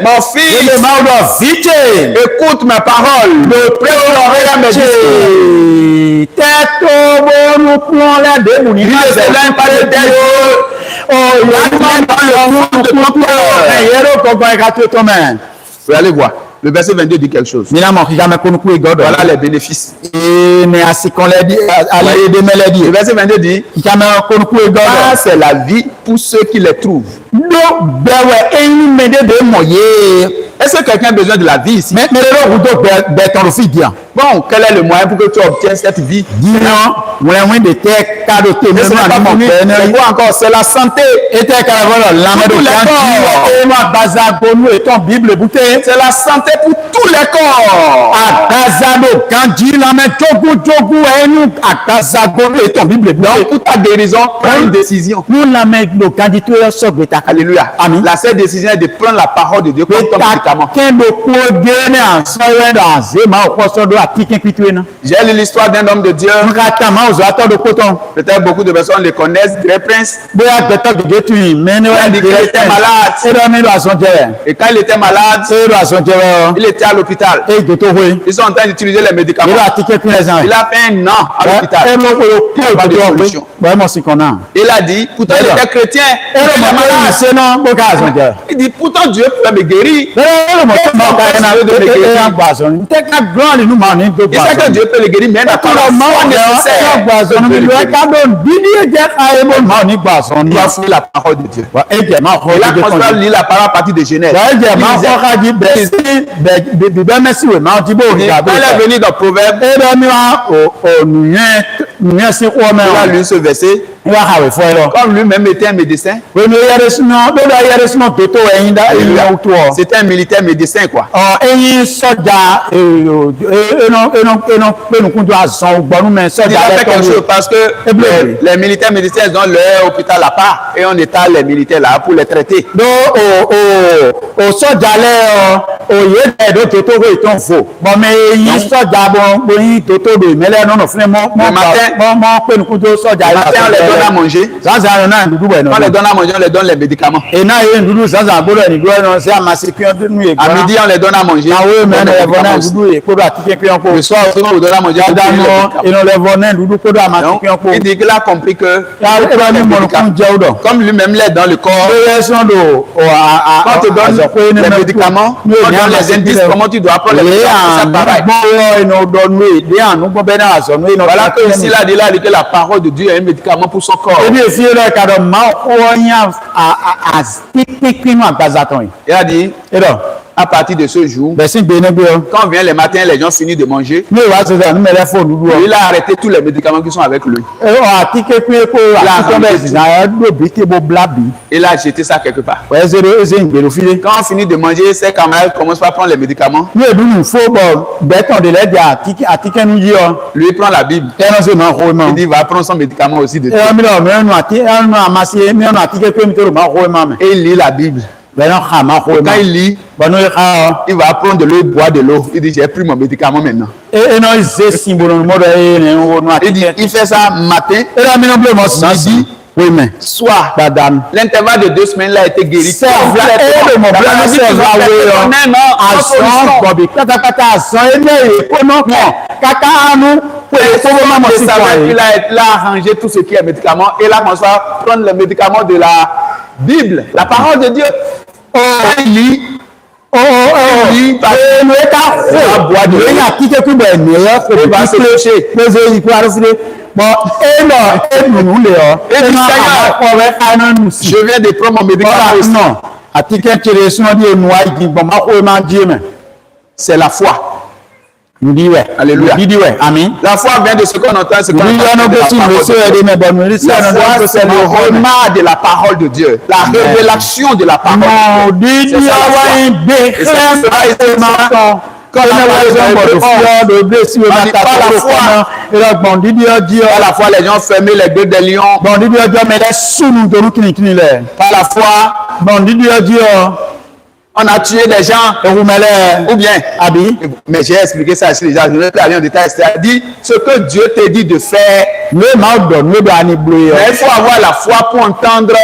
Mon fils, écoute mes paroles. Prête l'oreille à mes discours. Il ne s'éloigne pas de tes yeux. Vous allez voir. Le verset 22 dit quelque chose. Voilà les bénéfices. Le verset 22 dit, c'est la vie pour ceux qui les trouvent. Est-ce que quelqu'un a besoin de la vie ici? Bon, quel est le moyen pour que tu obtiennes cette vie? Encore, c'est la santé. C'est la santé pour tous les corps. Donc, pour ta guérison, prends une décision. Alléluia. La seule décision est de prendre la parole de Dieu comme ton médicament. J'ai lu l'histoire d'un homme de Dieu. Peut-être beaucoup de personnes le connaissent, Grey Prince. Il était malade. Et quand il était malade, il était à l'hôpital. Ils sont en train d'utiliser les médicaments. Il a fait un an à l'hôpital. Pas de solution. Il a dit, pourtant il était chrétien. Il dit, pourtant Dieu pouvait me guérir. Il sait que Dieu peut le guérir, mais il n'a pas la foi nécessaire. Il a fouillé la parole de Dieu. Il a commencé à lire la parole à partir de Genèse. Quand il est venu dans Proverbe, il a lu ce verset. Comme lui-même était un médecin, c'était un militaire médecin, quoi. Il a fait quelque chose parce que les militaires médecins ont leur hôpital à part et on étale les militaires là pour les traiter. Le matin, on les donne à manger. Quand on les donne à manger, on les donne les médicaments. À midi, on les donne à manger. Le soir, on les donne à manger. Il dit qu'il a compris que comme lui-même l'aide dans le corps, quand on te donne les médicaments, on donne les indices, comment tu dois prendre les médicaments, ça pareil. Voilà que ici, il a dit que la parole de Dieu est un médicament pour son corps. Il a dit, à partir de ce jour, quand on vient les matins, les gens finissent de manger. Il a arrêté tous les médicaments qui sont avec lui. Il a jeté ça quelque part. Quand on finit de manger, ses camarades commencent à prendre les médicaments. Lui prend la Bible. Il dit, va prendre son médicament aussi de Dieu. Et il lit la Bible. Quand il lit, il va prendre de l'eau et boire de l'eau. Il dit, j'ai pris mon médicament maintenant. Il dit, il fait ça matin, midi, soir. L'intervalle de 2 semaines là a été guéri. Il a arrangé tout ce qui est médicament et il a commencé à prendre les médicaments de la Bible, la parole de Dieu. Il lit. Il va se coucher. Je viens de prendre mon médicament. C'est la foi. Alléluia. La foi vient de ce qu'on entend. La foi, c'est le remarque de la parole de Dieu. La révélation de la parole de Dieu. À la fois, les gens fermaient les gueules des lions. Par la foi, on a tué des gens. Ou bien, mais j'ai expliqué ça ici déjà. Je ne vais pas aller en détail. C'est-à-dire, ce que Dieu te dit de faire, mais il faut avoir la foi pour entendre.